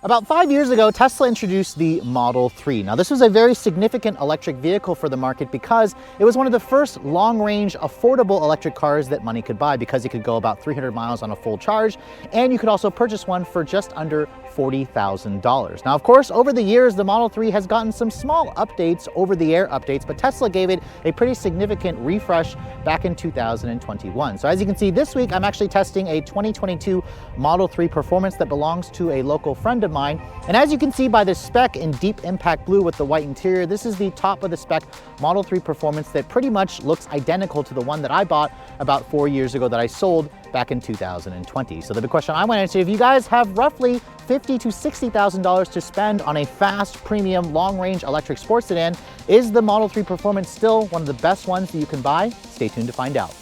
About 5 years ago, Tesla introduced the Model 3. Now, this was a very significant electric vehicle for the market because it was one of the first long-range, affordable electric cars that money could buy, because it could go about 300 miles on a full charge, and you could also purchase one for just under $40,000. Now, of course, over the years, the Model 3 has gotten some small updates, over-the-air updates, but Tesla gave it a pretty significant refresh back in 2021. So as you can see, this week, I'm actually testing a 2022 Model 3 Performance that belongs to a local friend of mine. And as you can see by the spec in deep impact blue with the white interior, this is the top of the spec Model 3 Performance that pretty much looks identical to the one that I bought about 4 years ago that I sold back in 2020. So the big question I want to answer, if you guys have roughly $50,000 to $60,000 to spend on a fast, premium, long-range electric sports sedan, is the Model 3 Performance still one of the best ones that you can buy? Stay tuned to find out.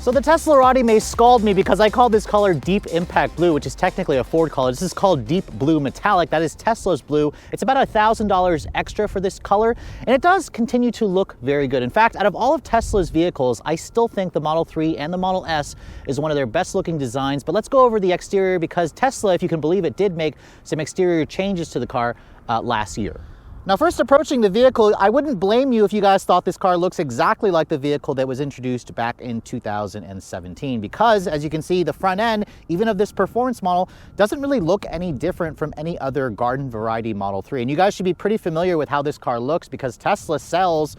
So the Tesla or Audi may scald me because I call this color Deep Impact Blue, which is technically a Ford color. This is called Deep Blue Metallic. That is Tesla's blue. It's about $1,000 extra for this color, and it does continue to look very good. In fact, out of all of Tesla's vehicles, I still think the Model 3 and the Model S is one of their best looking designs. But let's go over the exterior, because Tesla, if you can believe it, did make some exterior changes to the car last year. Now, first approaching the vehicle, I wouldn't blame you if you guys thought this car looks exactly like the vehicle that was introduced back in 2017, because as you can see, the front end, even of this performance model, doesn't really look any different from any other garden variety Model 3. And you guys should be pretty familiar with how this car looks, because Tesla sells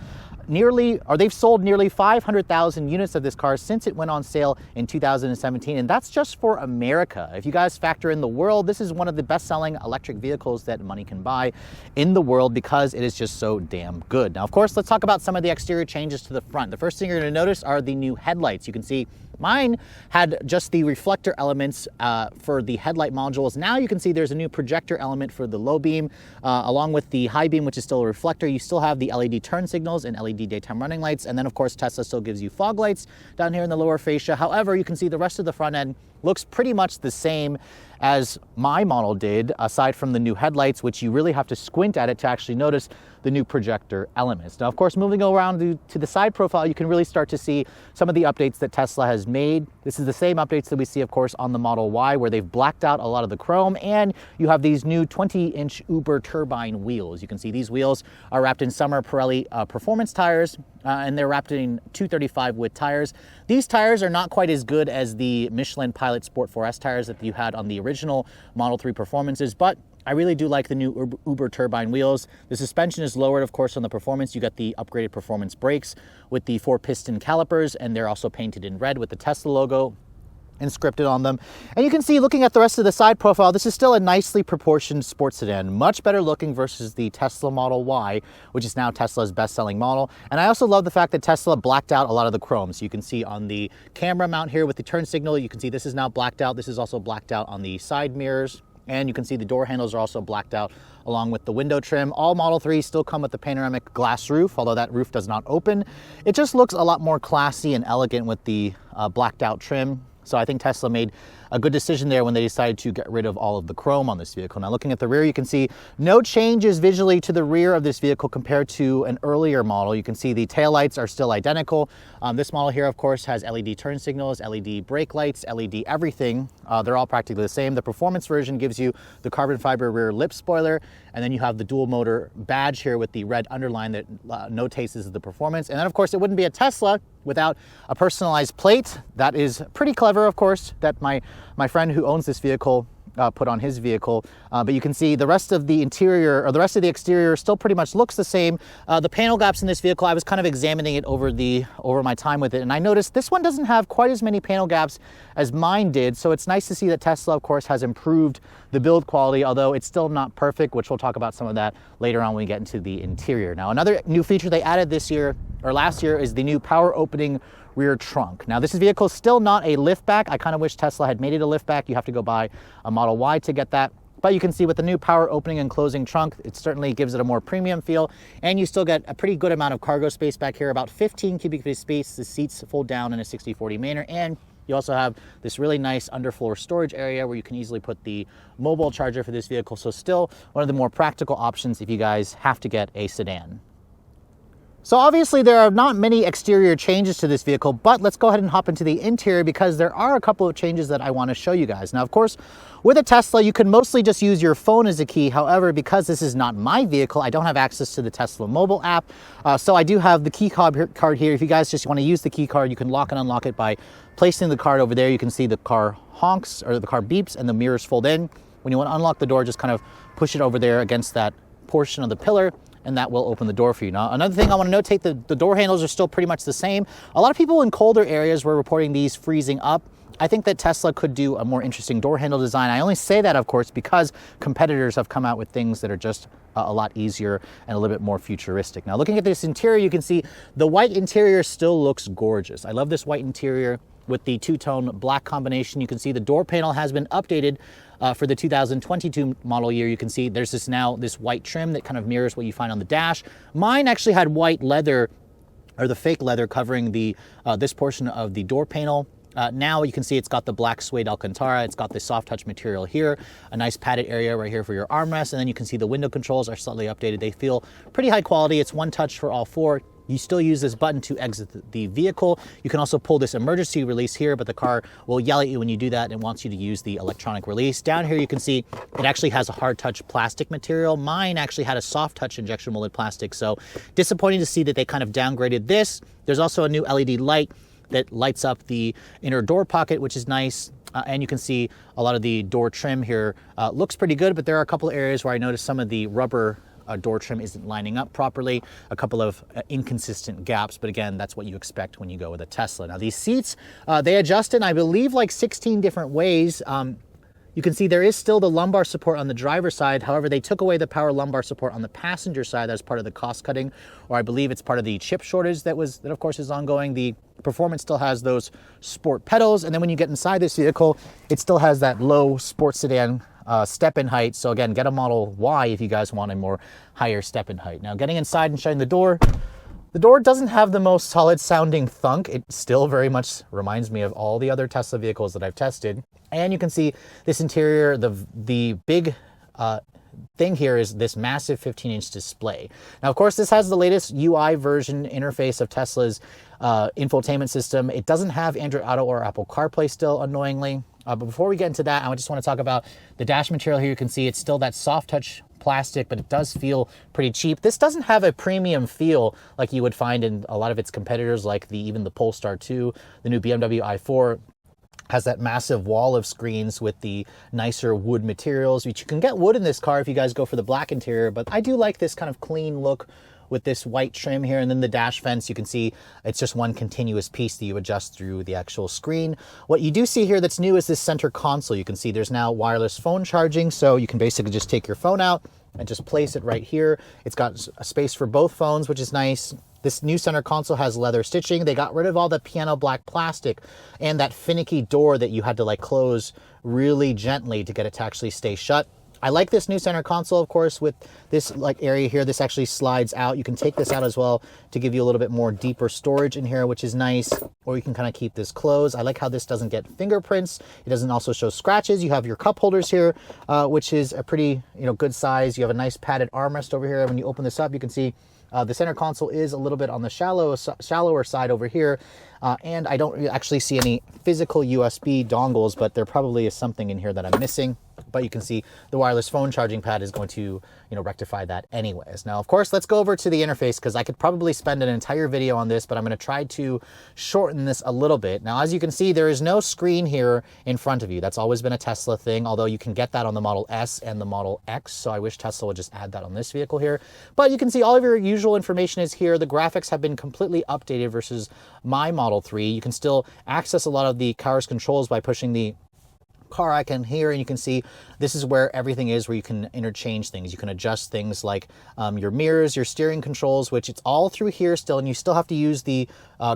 they've sold nearly 500,000 units of this car since it went on sale in 2017, and that's just for America. If you guys factor in the world, this is one of the best-selling electric vehicles that money can buy in the world, because it is just so damn good. Now, of course, let's talk about some of the exterior changes to the front. The first thing you're going to notice are the new headlights. You can see mine had just the reflector elements for the headlight modules. Now you can see there's a new projector element for the low beam, along with the high beam, which is still a reflector. You still have the LED turn signals and LED daytime running lights. And then, of course, Tesla still gives you fog lights down here in the lower fascia. However, you can see the rest of the front end looks pretty much the same as my model did, aside from the new headlights, which you really have to squint at it to actually notice the new projector elements. Now, of course, moving around to the side profile, you can really start to see some of the updates that Tesla has made. This is the same updates that we see, of course, on the Model Y, where they've blacked out a lot of the chrome, and you have these new 20-inch Uber turbine wheels. You can see these wheels are wrapped in summer Pirelli performance tires, and they're wrapped in 235 width tires. These tires are not quite as good as the Michelin Pilot Sport 4S tires that you had on the original Model 3 Performances, but I really do like the new Uber turbine wheels. The suspension is lowered, of course, on the Performance. You got the upgraded Performance brakes with the 4-piston calipers, and they're also painted in red with the Tesla logo inscripted on them. And you can see, looking at the rest of the side profile, this is still a nicely proportioned sports sedan, much better looking versus the Tesla Model Y, which is now Tesla's best-selling model. And I also love the fact that Tesla blacked out a lot of the chrome. So you can see on the camera mount here with the turn signal, you can see this is now blacked out. This is also blacked out on the side mirrors. And you can see the door handles are also blacked out, along with the window trim. All Model 3s still come with the panoramic glass roof, although that roof does not open. It just looks a lot more classy and elegant with the blacked out trim. So I think Tesla made a good decision there when they decided to get rid of all of the chrome on this vehicle. Now, looking at the rear, you can see no changes visually to the rear of this vehicle compared to an earlier model. You can see the taillights are still identical. This model here, of course, has LED turn signals, LED brake lights, LED everything. They're all practically the same. The Performance version gives you the carbon fiber rear lip spoiler, and then you have the dual motor badge here with the red underline that notates this is the Performance. And then, of course, it wouldn't be a Tesla without a personalized plate. That is pretty clever, of course, that my friend who owns this vehicle put on his vehicle. But you can see the rest of the interior, or the rest of the exterior, still pretty much looks the same. The panel gaps in this vehicle, I was kind of examining it over my time with it, and I noticed this one doesn't have quite as many panel gaps as mine did. So it's nice to see that Tesla, of course, has improved the build quality, although it's still not perfect, which we'll talk about some of that later on when we get into the interior. Now, another new feature they added this year, or last year, is the new power opening rear trunk. Now, this vehicle is still not a liftback. I kind of wish Tesla had made it a liftback. You have to go buy a Model Y to get that. But you can see with the new power opening and closing trunk, it certainly gives it a more premium feel. And you still get a pretty good amount of cargo space back here, about 15 cubic feet of space. The seats fold down in a 60/40 manner. And you also have this really nice underfloor storage area where you can easily put the mobile charger for this vehicle. So still one of the more practical options if you guys have to get a sedan. So obviously there are not many exterior changes to this vehicle, but let's go ahead and hop into the interior because there are a couple of changes that I want to show you guys. Now, of course, with a Tesla, you can mostly just use your phone as a key. However, because this is not my vehicle, I don't have access to the Tesla mobile app. So I do have the key card here. If you guys just want to use the key card, you can lock and unlock it by placing the card over there. You can see the car honks or the car beeps and the mirrors fold in. When you want to unlock the door, just kind of push it over there against that portion of the pillar, and that will open the door for you. Now, another thing I want to notate, the door handles are still pretty much the same. A lot of people in colder areas were reporting these freezing up. I think that Tesla could do a more interesting door handle design. I only say that, of course, because competitors have come out with things that are just a lot easier and a little bit more futuristic. Now, looking at this interior, you can see the white interior still looks gorgeous. I love this white interior with the two-tone black combination. You can see the door panel has been updated for the 2022 model year. You can see there's this white trim that kind of mirrors what you find on the dash. Mine actually had white leather, or the fake leather, covering the this portion of the door panel. Now you can see it's got the black suede Alcantara. It's got the soft touch material here, a nice padded area right here for your armrest, and then you can see the window controls are slightly updated. They feel pretty high quality. It's one touch for all four. You still use this button to exit the vehicle. You can also pull this emergency release here, but the car will yell at you when you do that and wants you to use the electronic release. Down here you can see it actually has a hard touch plastic material. Mine actually had a soft touch injection molded plastic, so disappointing to see that they kind of downgraded this. There's also a new LED light that lights up the inner door pocket, which is nice. And you can see a lot of the door trim here looks pretty good, but there are a couple of areas where I noticed some of the rubber door trim isn't lining up properly, a couple of inconsistent gaps, but again, that's what you expect when you go with a Tesla. Now these seats, they adjust in, I believe, like 16 different ways. You can see there is still the lumbar support on the driver's side. However, they took away the power lumbar support on the passenger side. That's part of the cost cutting, or I believe it's part of the chip shortage that of course is ongoing. The Performance still has those sport pedals, and then when you get inside this vehicle, it still has that low sports sedan step-in height. So again, get a Model Y if you guys want a more higher step-in height. Now, getting inside and shutting the door doesn't have the most solid sounding thunk. It still very much reminds me of all the other Tesla vehicles that I've tested. And you can see this interior, the big thing here is this massive 15-inch display. Now, of course, this has the latest UI version interface of Tesla's infotainment system. It doesn't have Android Auto or Apple CarPlay still, annoyingly. But before we get into that, I just want to talk about the dash material here. You can see it's still that soft touch plastic, but it does feel pretty cheap. This doesn't have a premium feel like you would find in a lot of its competitors, like even the Polestar 2, the new BMW i4. Has that massive wall of screens with the nicer wood materials, which you can get wood in this car if you guys go for the black interior, but I do like this kind of clean look with this white trim here, and then the dash fence, you can see it's just one continuous piece that you adjust through the actual screen. What you do see here that's new is this center console. You can see there's now wireless phone charging, so you can basically just take your phone out and just place it right here. It's got a space for both phones, which is nice. This new center console has leather stitching. They got rid of all the piano black plastic and that finicky door that you had to like close really gently to get it to actually stay shut. I like this new center console, of course, with this like area here. This actually slides out. You can take this out as well to give you a little bit more deeper storage in here, which is nice. Or you can kind of keep this closed. I like how this doesn't get fingerprints. It doesn't also show scratches. You have your cup holders here, which is a pretty good size. You have a nice padded armrest over here. When you open this up, you can see the center console is a little bit on the shallower side over here. And I don't actually see any physical USB dongles, but there probably is something in here that I'm missing. But you can see the wireless phone charging pad is going to, rectify that anyways. Now, of course, let's go over to the interface because I could probably spend an entire video on this, but I'm going to try to shorten this a little bit. Now, as you can see, there is no screen here in front of you. That's always been a Tesla thing, although you can get that on the Model S and the Model X. So I wish Tesla would just add that on this vehicle here. But you can see all of your usual information is here. The graphics have been completely updated versus my Model 3. You can still access a lot of the car's controls by pushing the car icon here, and you can see this is where everything is, where you can interchange things. You can adjust things like your mirrors, your steering controls, which it's all through here still, and you still have to use the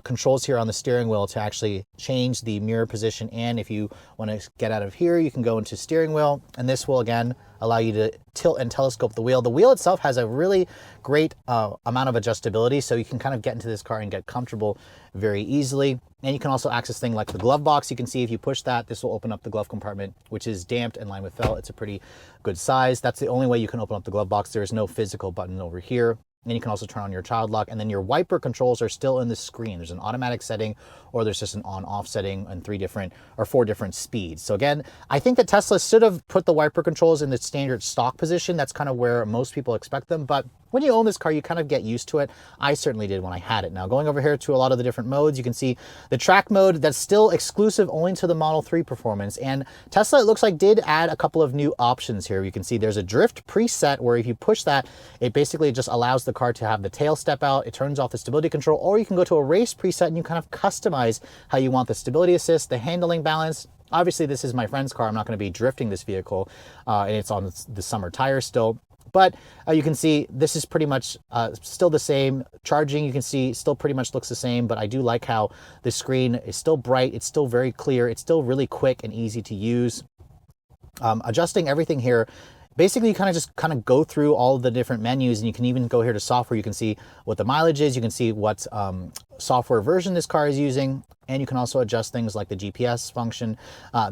controls here on the steering wheel to actually change the mirror position. And if you want to get out of here, you can go into steering wheel, and this will again allow you to tilt and telescope the wheel. The wheel itself has a really great amount of adjustability, so you can kind of get into this car and get comfortable very easily. And you can also access things like the glove box. You can see if you push that, this will open up the glove compartment, which is damped and lined with felt. It's a pretty good size. That's the only way you can open up the glove box. There is no physical button over here. And you can also turn on your child lock, and then your wiper controls are still in the screen. There's an automatic setting, or there's just an on-off setting and 4 different speeds. So again, I think that Tesla should have put the wiper controls in the standard stock position. That's kind of where most people expect them, but when you own this car, you kind of get used to it. I certainly did when I had it. Now, going over here to a lot of the different modes, you can see the track mode that's still exclusive only to the Model 3 performance. And Tesla, it looks like, did add a couple of new options here. You can see there's a drift preset where if you push that, it basically just allows the car to have the tail step out. It turns off the stability control, or you can go to a race preset and you kind of customize how you want the stability assist, the handling balance. Obviously, this is my friend's car. I'm not going to be drifting this vehicle, and it's on the summer tires still. But you can see this is pretty much still the same. Charging, you can see, still pretty much looks the same, but I do like how the screen is still bright. It's still very clear. It's still really quick and easy to use. Adjusting everything here, basically you kind of go through all of the different menus, and you can even go here to software. You can see what the mileage is. You can see what software version this car is using. And you can also adjust things like the GPS function.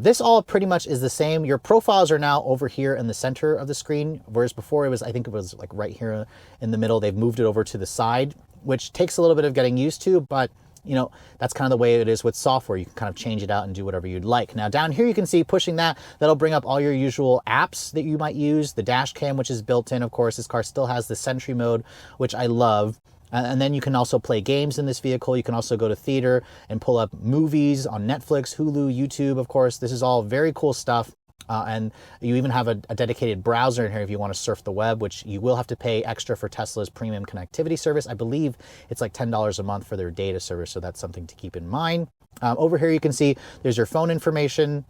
This all pretty much is the same. Your profiles are now over here in the center of the screen, whereas before it was, I think it was like right here in the middle. They've moved it over to the side, which takes a little bit of getting used to, but you know, that's kind of the way it is with software. You can kind of change it out and do whatever you'd like. Now down here, you can see pushing that'll bring up all your usual apps that you might use. The dash cam, which is built in, of course. This car still has the Sentry mode, which I love. And then you can also play games in this vehicle. You can also go to theater and pull up movies on Netflix, Hulu, YouTube, of course. This is all very cool stuff. And you even have a dedicated browser in here if you want to surf the web, which you will have to pay extra for Tesla's premium connectivity service. I believe it's like $10 a month for their data service, so that's something to keep in mind. Over here you can see there's your phone information,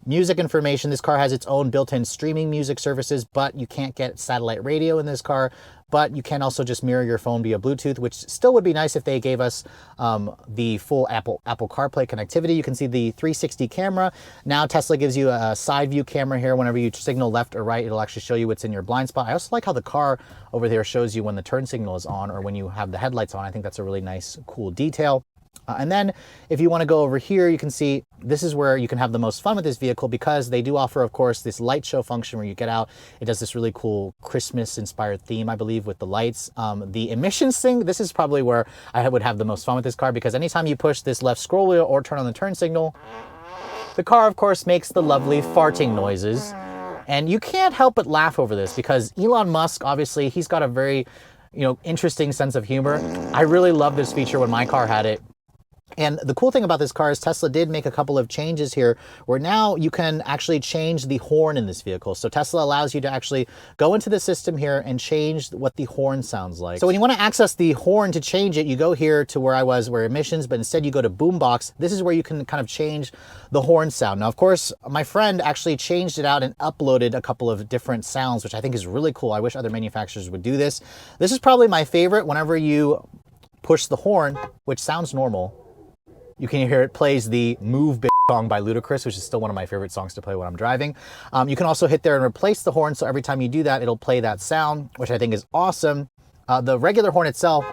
music information. This car has its own built-in streaming music services, but you can't get satellite radio in this car. But you can also just mirror your phone via Bluetooth, which still would be nice if they gave us the full Apple CarPlay connectivity. You can see the 360 camera. Now Tesla gives you a side view camera here. Whenever you signal left or right, it'll actually show you what's in your blind spot. I also like how the car over there shows you when the turn signal is on or when you have the headlights on. I think that's a really nice, cool detail. And then if you want to go over here, you can see this is where you can have the most fun with this vehicle, because they do offer, of course, this light show function where you get out. It does this really cool Christmas-inspired theme, I believe, with the lights. The emissions thing, this is probably where I would have the most fun with this car, because anytime you push this left scroll wheel or turn on the turn signal, the car, of course, makes the lovely farting noises. And you can't help but laugh over this, because Elon Musk, obviously, he's got a very, interesting sense of humor. I really love this feature when my car had it. And the cool thing about this car is Tesla did make a couple of changes here where now you can actually change the horn in this vehicle. So Tesla allows you to actually go into the system here and change what the horn sounds like. So when you want to access the horn to change it, you go here to where I was, where emissions, but instead you go to boombox. This is where you can kind of change the horn sound. Now, of course, my friend actually changed it out and uploaded a couple of different sounds, which I think is really cool. I wish other manufacturers would do this. This is probably my favorite. Whenever you push the horn, which sounds normal, you can hear it plays the Move Bitch song by Ludacris, which is still one of my favorite songs to play when I'm driving. You can also hit there and replace the horn, so every time you do that, it'll play that sound, which I think is awesome. The regular horn itself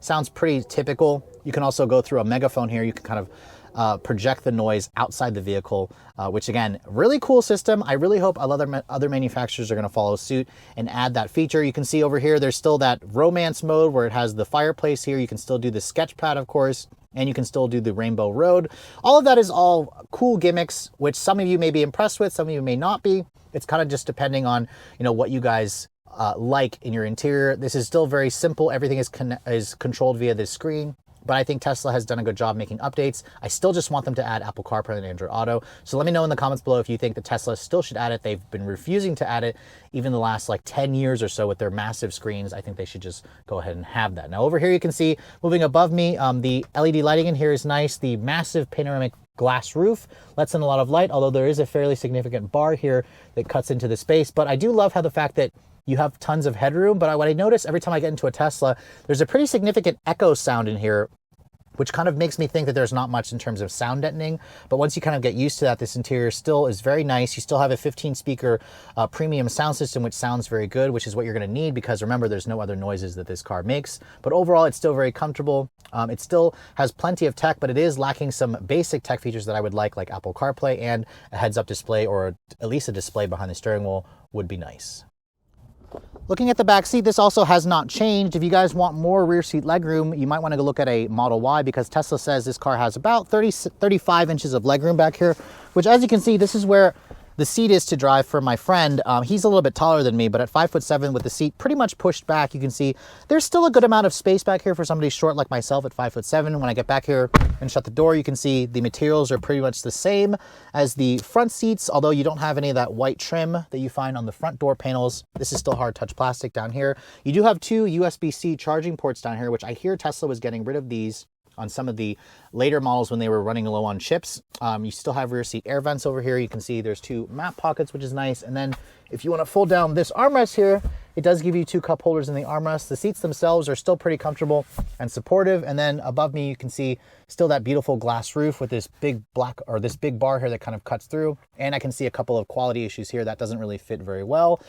sounds pretty typical. You can also go through a megaphone here. You can kind of project the noise outside the vehicle, which again, really cool system. I really hope other manufacturers are going to follow suit and add that feature. You can see over here, there's still that romance mode where it has the fireplace here. You can still do the sketch pad, of course, and you can still do the rainbow road. All of that is all cool gimmicks, which some of you may be impressed with, some of you may not be. It's kind of just depending on, what you guys like in your interior. This is still very simple. Everything is controlled via this screen. But I think Tesla has done a good job making updates. I still just want them to add Apple CarPlay and Android Auto. So let me know in the comments below if you think that Tesla still should add it. They've been refusing to add it even the last 10 years or so with their massive screens. I think they should just go ahead and have that. Now over here you can see, moving above me, the LED lighting in here is nice. The massive panoramic glass roof lets in a lot of light, although there is a fairly significant bar here that cuts into the space. But I do love how the fact that you have tons of headroom, but what I notice every time I get into a Tesla, there's a pretty significant echo sound in here, which kind of makes me think that there's not much in terms of sound deadening. But once you kind of get used to that, this interior still is very nice. You still have a 15-speaker premium sound system, which sounds very good, which is what you're going to need, because remember, there's no other noises that this car makes. But overall, it's still very comfortable. It still has plenty of tech, but it is lacking some basic tech features that I would like Apple CarPlay, and a heads-up display, or at least a display behind the steering wheel would be nice. Looking at the back seat, this also has not changed. If you guys want more rear seat legroom, you might want to go look at a Model Y, because Tesla says this car has about 35 inches of legroom back here, which, as you can see, this is where the seat is to drive for my friend. He's a little bit taller than me, but at 5'7" with the seat pretty much pushed back, you can see there's still a good amount of space back here for somebody short like myself at 5'7". When I get back here and shut the door, you can see the materials are pretty much the same as the front seats, although you don't have any of that white trim that you find on the front door panels. This is still hard touch plastic down here. You do have two USB-C charging ports down here, which I hear Tesla was getting rid of these on some of the later models when they were running low on chips. You still have rear seat air vents over here. You can see there's two map pockets, which is nice. And then if you want to fold down this armrest here, it does give you two cup holders in the armrest. The seats themselves are still pretty comfortable and supportive. And then above me, you can see still that beautiful glass roof with this big this big bar here that kind of cuts through. And I can see a couple of quality issues here. That doesn't really fit very well.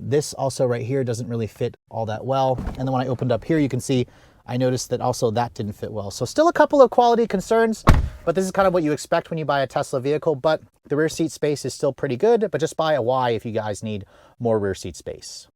This also right here doesn't really fit all that well. And then when I opened up here, you can see I noticed that also that didn't fit well. So still a couple of quality concerns, but this is kind of what you expect when you buy a Tesla vehicle. But the rear seat space is still pretty good, but just buy a Y if you guys need more rear seat space.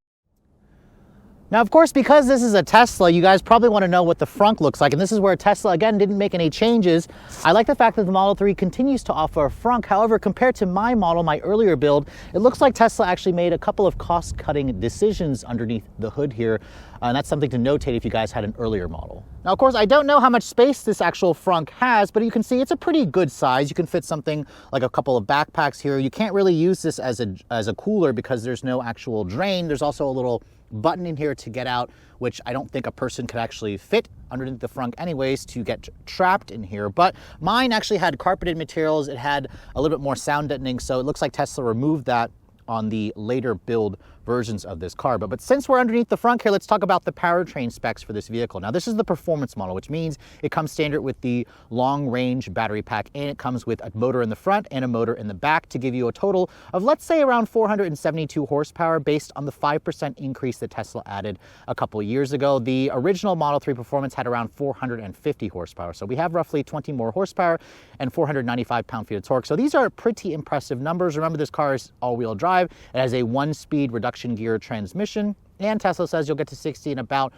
Now, of course, because this is a Tesla, you guys probably want to know what the frunk looks like. And this is where Tesla, again, didn't make any changes. I like the fact that the Model 3 continues to offer a frunk. However, compared to my model, my earlier build, it looks like Tesla actually made a couple of cost-cutting decisions underneath the hood here. And that's something to notate if you guys had an earlier model. Now, of course, I don't know how much space this actual frunk has, but you can see it's a pretty good size. You can fit something like a couple of backpacks here. You can't really use this as a cooler because there's no actual drain. There's also a little button in here to get out, which I don't think a person could actually fit underneath the frunk anyways to get trapped in here. But mine actually had carpeted materials. It had a little bit more sound deadening, so it looks like Tesla removed that on the later build versions of this car. But since we're underneath the front here, let's talk about the powertrain specs for this vehicle. Now, this is the performance model, which means it comes standard with the long-range battery pack, and it comes with a motor in the front and a motor in the back to give you a total of, let's say, around 472 horsepower based on the 5% increase that Tesla added a couple of years ago. The original Model 3 Performance had around 450 horsepower. So we have roughly 20 more horsepower and 495 pound-feet of torque. So these are pretty impressive numbers. Remember, this car is all-wheel drive. It has a one-speed reduction gear transmission, and Tesla says you'll get to 60 in about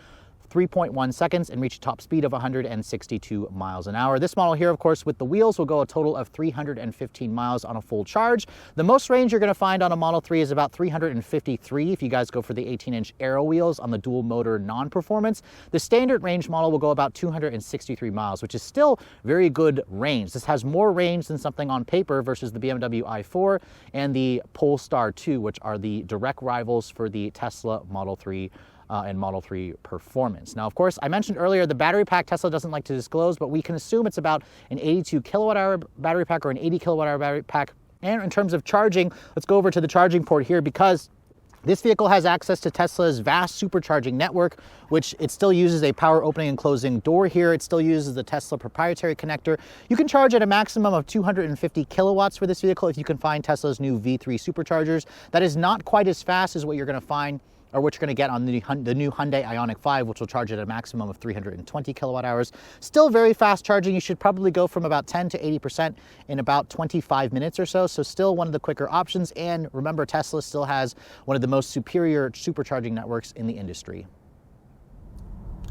3.1 seconds and reach a top speed of 162 miles an hour. This model here, of course, with the wheels will go a total of 315 miles on a full charge. The most range you're going to find on a Model 3 is about 353 if you guys go for the 18-inch aero wheels on the dual motor non-performance. The standard range model will go about 263 miles, which is still very good range. This has more range than something on paper versus the BMW i4 and the Polestar 2, which are the direct rivals for the Tesla Model 3 and Model 3 Performance. Now, of course, I mentioned earlier the battery pack Tesla doesn't like to disclose, but we can assume it's about an 82 kilowatt hour battery pack or an 80 kilowatt hour battery pack. And in terms of charging, let's go over to the charging port here, because this vehicle has access to Tesla's vast supercharging network, which it still uses a power opening and closing door here. It still uses the Tesla proprietary connector. You can charge at a maximum of 250 kilowatts for this vehicle if you can find Tesla's new V3 superchargers. That is not quite as fast as what you're going to find or what you're going to get on the new Hyundai Ioniq 5, which will charge at a maximum of 320 kilowatt hours. Still very fast charging. You should probably go from about 10 to 80% in about 25 minutes or so. So still one of the quicker options. And remember, Tesla still has one of the most superior supercharging networks in the industry.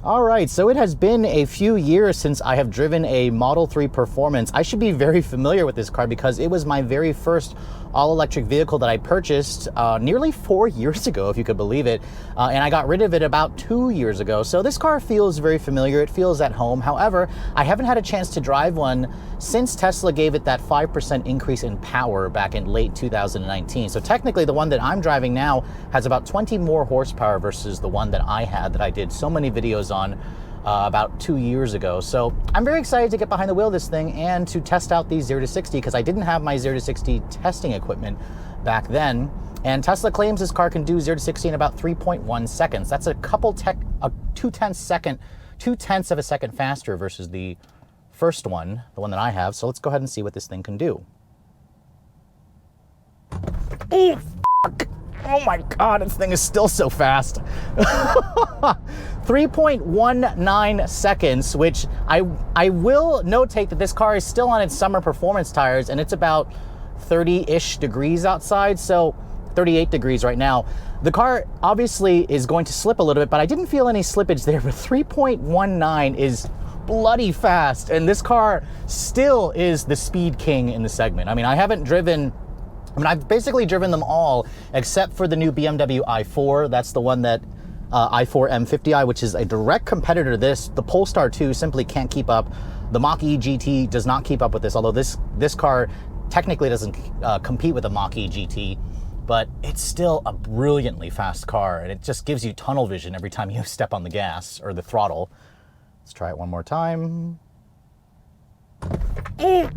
All right, so it has been a few years since I have driven a Model 3 Performance. I should be very familiar with this car because it was my very first all-electric vehicle that I purchased nearly 4 years ago, if you could believe it. And I got rid of it about 2 years ago. So this car feels very familiar. It feels at home. However, I haven't had a chance to drive one since Tesla gave it that 5% increase in power back in late 2019. So technically, the one that I'm driving now has about 20 more horsepower versus the one that I had that I did so many videos on about 2 years ago. So I'm very excited to get behind the wheel of this thing and to test out these 0 to 60 because I didn't have my 0 to 60 testing equipment back then. And Tesla claims this car can do 0 to 60 in about 3.1 seconds. That's a two-tenths of a second faster versus the first one, the one that I have. So let's go ahead and see what this thing can do. Oh, fuck. Oh my God, this thing is still so fast. 3.19 seconds, which I will notate that this car is still on its summer performance tires and it's about 30-ish degrees outside. So 38 degrees right now. The car obviously is going to slip a little bit, but I didn't feel any slippage there, but 3.19 is bloody fast, and this car still is the speed king in the segment. I mean, I've basically driven them all except for the new BMW i4. That's the one that i4 M50i, which is a direct competitor to this. The Polestar 2 simply can't keep up. The Mach-E GT does not keep up with this, although this car technically doesn't compete with the Mach-E GT, but it's still a brilliantly fast car, and it just gives you tunnel vision every time you step on the gas or the throttle. Let's try it one more time. Oh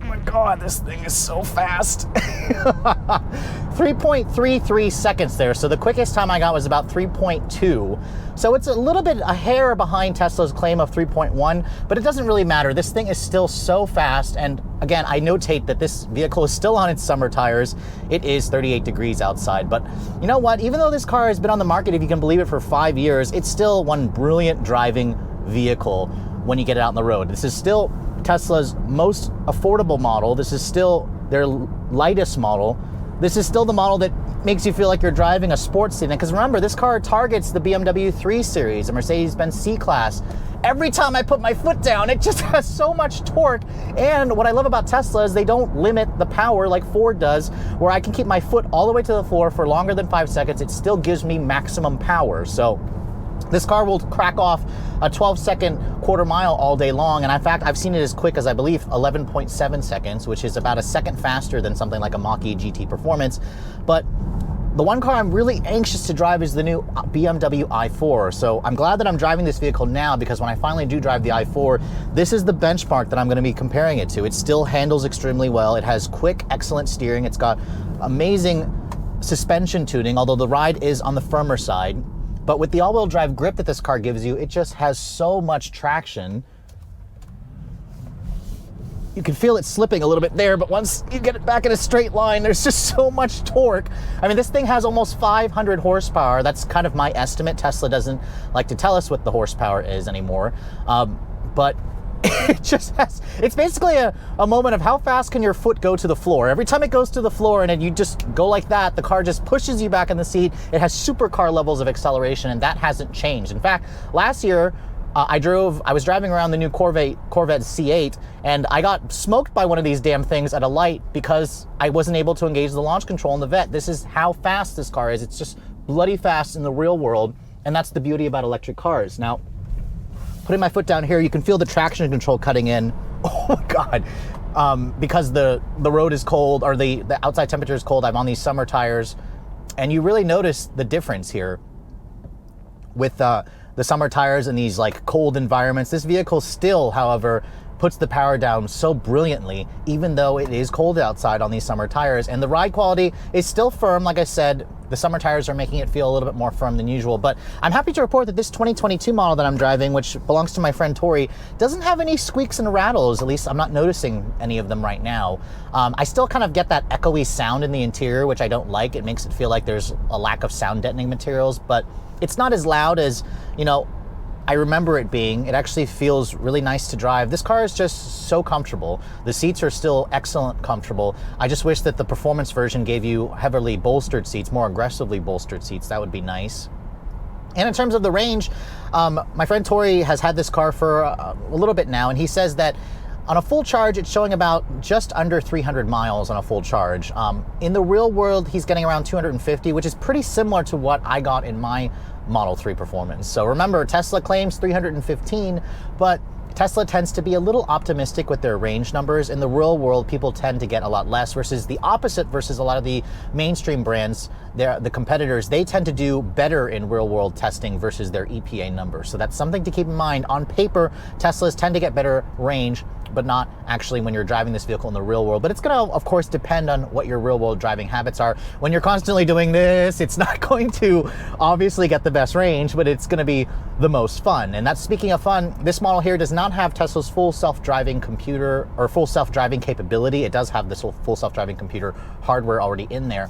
my God, this thing is so fast. 3.33 seconds there. So the quickest time I got was about 3.2. So it's a hair behind Tesla's claim of 3.1, but it doesn't really matter. This thing is still so fast. And again, I notate that this vehicle is still on its summer tires. It is 38 degrees outside. But you know what? Even though this car has been on the market, if you can believe it, for 5 years, it's still one brilliant driving vehicle when you get it out on the road. This is still Tesla's most affordable model. This is still their lightest model. This is still the model that makes you feel like you're driving a sports sedan. Because remember, this car targets the BMW 3 Series, the Mercedes-Benz C-Class. Every time I put my foot down, it just has so much torque. And what I love about Tesla is they don't limit the power like Ford does, where I can keep my foot all the way to the floor for longer than 5 seconds. It still gives me maximum power. So this car will crack off a 12-second quarter mile all day long. And in fact, I've seen it as quick as, I believe, 11.7 seconds, which is about a second faster than something like a Mach-E GT Performance. But the one car I'm really anxious to drive is the new BMW i4. So I'm glad that I'm driving this vehicle now, because when I finally do drive the i4, this is the benchmark that I'm going to be comparing it to. It still handles extremely well. It has quick, excellent steering. It's got amazing suspension tuning, although the ride is on the firmer side. But with the all-wheel drive grip that this car gives you, it just has so much traction. You can feel it slipping a little bit there, but once you get it back in a straight line, there's just so much torque. I mean, this thing has almost 500 horsepower. That's kind of my estimate. Tesla doesn't like to tell us what the horsepower is anymore. But it just has, it's basically a moment of how fast can your foot go to the floor. Every time it goes to the floor and then you just go like that, the car just pushes you back in the seat. It has supercar levels of acceleration, and that hasn't changed. In fact, last year, I was driving around the new Corvette C8, and I got smoked by one of these damn things at a light because I wasn't able to engage the launch control in the Vette. This is how fast this car is. It's just bloody fast in the real world, and that's the beauty about electric cars. Now, putting my foot down here, you can feel the traction control cutting in. Oh my God. Because the road is cold, or the outside temperature is cold, I'm on these summer tires, and you really notice the difference here with the summer tires in these like cold environments. This vehicle still, however, puts the power down so brilliantly, even though it is cold outside on these summer tires. And the ride quality is still firm. Like I said, the summer tires are making it feel a little bit more firm than usual. But I'm happy to report that this 2022 model that I'm driving, which belongs to my friend Tori, doesn't have any squeaks and rattles. At least I'm not noticing any of them right now. I still kind of get that echoey sound in the interior, which I don't like. It makes it feel like there's a lack of sound deadening materials, but it's not as loud as, I remember it being. It actually feels really nice to drive. This car is just so comfortable. The seats are still excellent comfortable. I just wish that the performance version gave you heavily bolstered seats, more aggressively bolstered seats. That would be nice. And in terms of the range, my friend Tori has had this car for a little bit now, and he says that on a full charge, it's showing about just under 300 miles on a full charge. In the real world, he's getting around 250, which is pretty similar to what I got in my Model 3 Performance. So remember, Tesla claims 315, but Tesla tends to be a little optimistic with their range numbers. In the real world, people tend to get a lot less, versus the opposite versus a lot of the mainstream brands. The competitors, they tend to do better in real world testing versus their EPA numbers. So that's something to keep in mind. On paper, Teslas tend to get better range, but not actually when you're driving this vehicle in the real world. But it's gonna, of course, depend on what your real world driving habits are. When you're constantly doing this, it's not going to obviously get the best range, but it's gonna be the most fun. And that's, speaking of fun, this model here does not have Tesla's full self-driving computer or full self-driving capability. It does have this full self-driving computer hardware already in there.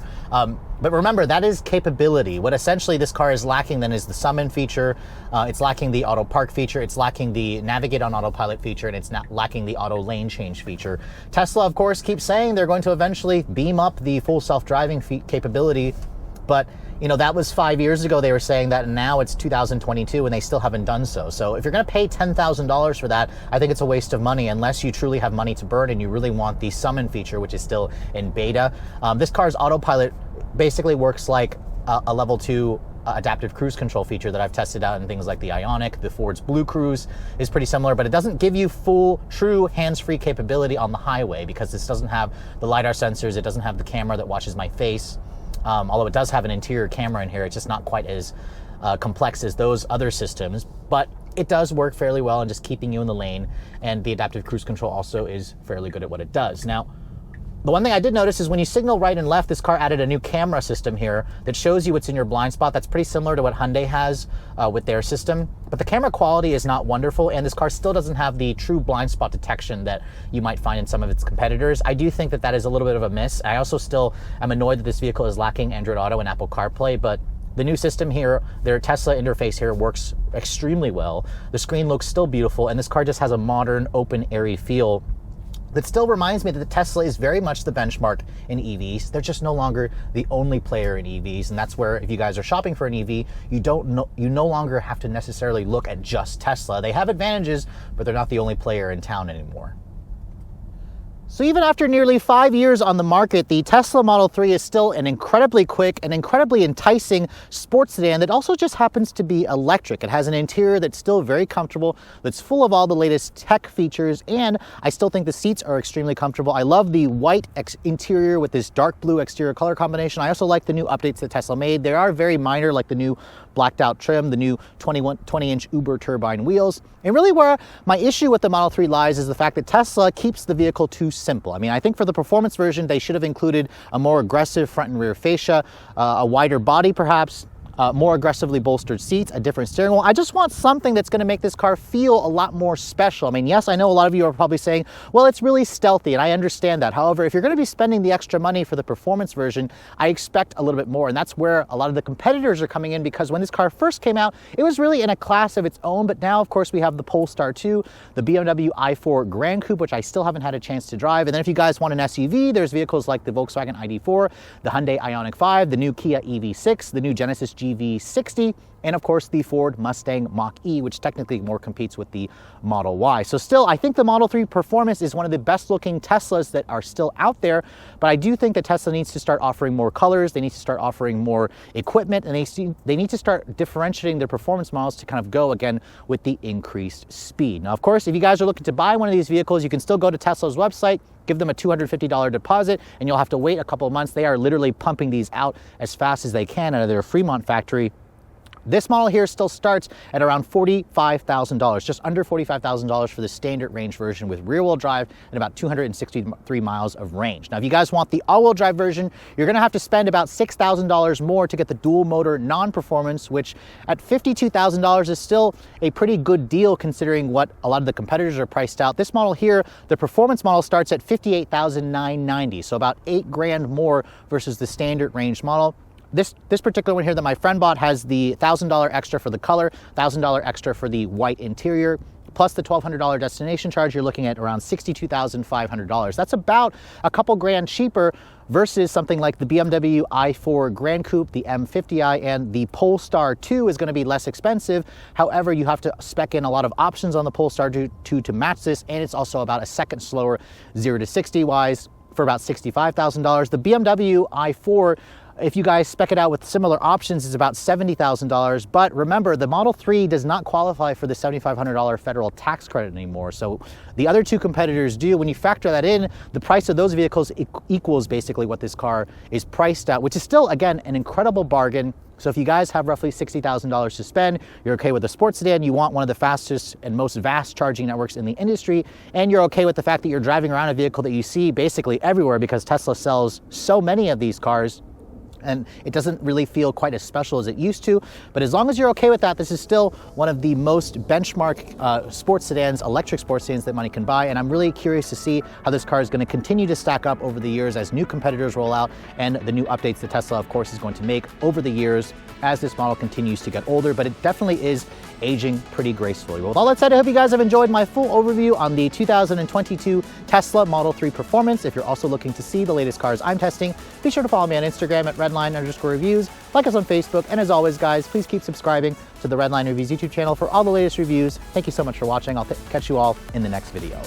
But remember, that is capability. What essentially this car is lacking then is the summon feature. It's lacking the auto park feature. It's lacking the navigate on autopilot feature, and it's not lacking the auto lane change feature. Tesla, of course, keeps saying they're going to eventually beam up the full self-driving capability. But you know, that was 5 years ago they were saying that, and now it's 2022 and they still haven't done so. So if you're gonna pay $10,000 for that, I think it's a waste of money unless you truly have money to burn and you really want the summon feature, which is still in beta. This car's autopilot basically works like a level 2 adaptive cruise control feature that I've tested out in things like the Ioniq. The Ford's Blue Cruise is pretty similar, but it doesn't give you full, true hands-free capability on the highway because this doesn't have the LiDAR sensors, it doesn't have the camera that watches my face. Although it does have an interior camera in here, it's just not quite as complex as those other systems, but it does work fairly well in just keeping you in the lane, and the adaptive cruise control also is fairly good at what it does. Now, the one thing I did notice is when you signal right and left, this car added a new camera system here that shows you what's in your blind spot. That's pretty similar to what Hyundai has with their system. But the camera quality is not wonderful, and this car still doesn't have the true blind spot detection that you might find in some of its competitors. I do think that that is a little bit of a miss. I also still am annoyed that this vehicle is lacking Android Auto and Apple CarPlay, but the new system here, their Tesla interface here, works extremely well. The screen looks still beautiful, and this car just has a modern, open, airy feel that still reminds me that the Tesla is very much the benchmark in EVs. They're just no longer the only player in EVs, and that's where if you guys are shopping for an EV, you no longer have to necessarily look at just Tesla. They have advantages, but they're not the only player in town anymore. So even after nearly 5 years on the market, the Tesla Model 3 is still an incredibly quick and incredibly enticing sports sedan that also just happens to be electric. It has an interior that's still very comfortable, that's full of all the latest tech features, and I still think the seats are extremely comfortable. I love the white interior with this dark blue exterior color combination. I also like the new updates that Tesla made. They are very minor, like the new blacked out trim, the new 20-inch Uber turbine wheels. And really where my issue with the Model 3 lies is the fact that Tesla keeps the vehicle too simple. I mean, I think for the performance version, they should have included a more aggressive front and rear fascia, a wider body perhaps, more aggressively bolstered seats, a different steering wheel. I just want something that's going to make this car feel a lot more special. I mean, yes, I know a lot of you are probably saying, well, it's really stealthy, and I understand that. However, if you're going to be spending the extra money for the performance version, I expect a little bit more, and that's where a lot of the competitors are coming in, because when this car first came out, it was really in a class of its own, but now, of course, we have the Polestar 2, the BMW i4 Gran Coupe, which I still haven't had a chance to drive, and then if you guys want an SUV, there's vehicles like the Volkswagen ID4, the Hyundai Ioniq 5, the new Kia EV6, the new Genesis GV60, and of course the Ford Mustang Mach-E, which technically more competes with the Model Y. So still, I think the Model 3 Performance is one of the best looking Teslas that are still out there, but I do think that Tesla needs to start offering more colors, they need to start offering more equipment, and they need to start differentiating their performance models to kind of go again with the increased speed. Now, of course, if you guys are looking to buy one of these vehicles, you can still go to Tesla's website, give them a $250 deposit, and you'll have to wait a couple of months. They are literally pumping these out as fast as they can out of their Fremont factory. This model here still starts at around $45,000, just under $45,000 for the standard range version with rear-wheel drive and about 263 miles of range. Now, if you guys want the all-wheel drive version, you're gonna have to spend about $6,000 more to get the dual motor non-performance, which at $52,000 is still a pretty good deal considering what a lot of the competitors are priced out. This model here, the performance model, starts at $58,990, so about $8,000 more versus the standard range model. This particular one here that my friend bought has the $1,000 extra for the color, $1,000 extra for the white interior, plus the $1,200 destination charge. You're looking at around $62,500. That's about a couple grand cheaper versus something like the BMW i4 Gran Coupe, the M50i, and the Polestar 2 is going to be less expensive. However, you have to spec in a lot of options on the Polestar 2 to match this, and it's also about a second slower 0 to 60 wise for about $65,000. The BMW i4, if you guys spec it out with similar options, is about $70,000. But remember, the Model 3 does not qualify for the $7,500 federal tax credit anymore. So the other two competitors do. When you factor that in, the price of those vehicles equals basically what this car is priced at, which is still, again, an incredible bargain. So if you guys have roughly $60,000 to spend, you're okay with a sports sedan, you want one of the fastest and most vast charging networks in the industry, and you're okay with the fact that you're driving around a vehicle that you see basically everywhere because Tesla sells so many of these cars, and it doesn't really feel quite as special as it used to. But as long as you're okay with that, this is still one of the most benchmark sports sedans, electric sports sedans that money can buy. And I'm really curious to see how this car is going to continue to stack up over the years as new competitors roll out and the new updates that Tesla, of course, is going to make over the years as this model continues to get older. But it definitely is aging pretty gracefully. Well, with all that said, I hope you guys have enjoyed my full overview on the 2022 Tesla Model 3 Performance. If you're also looking to see the latest cars I'm testing, be sure to follow me on Instagram at Redline_reviews, like us on Facebook, and as always, guys, please keep subscribing to the Redline Reviews YouTube channel for all the latest reviews. Thank you so much for watching. I'll catch you all in the next video.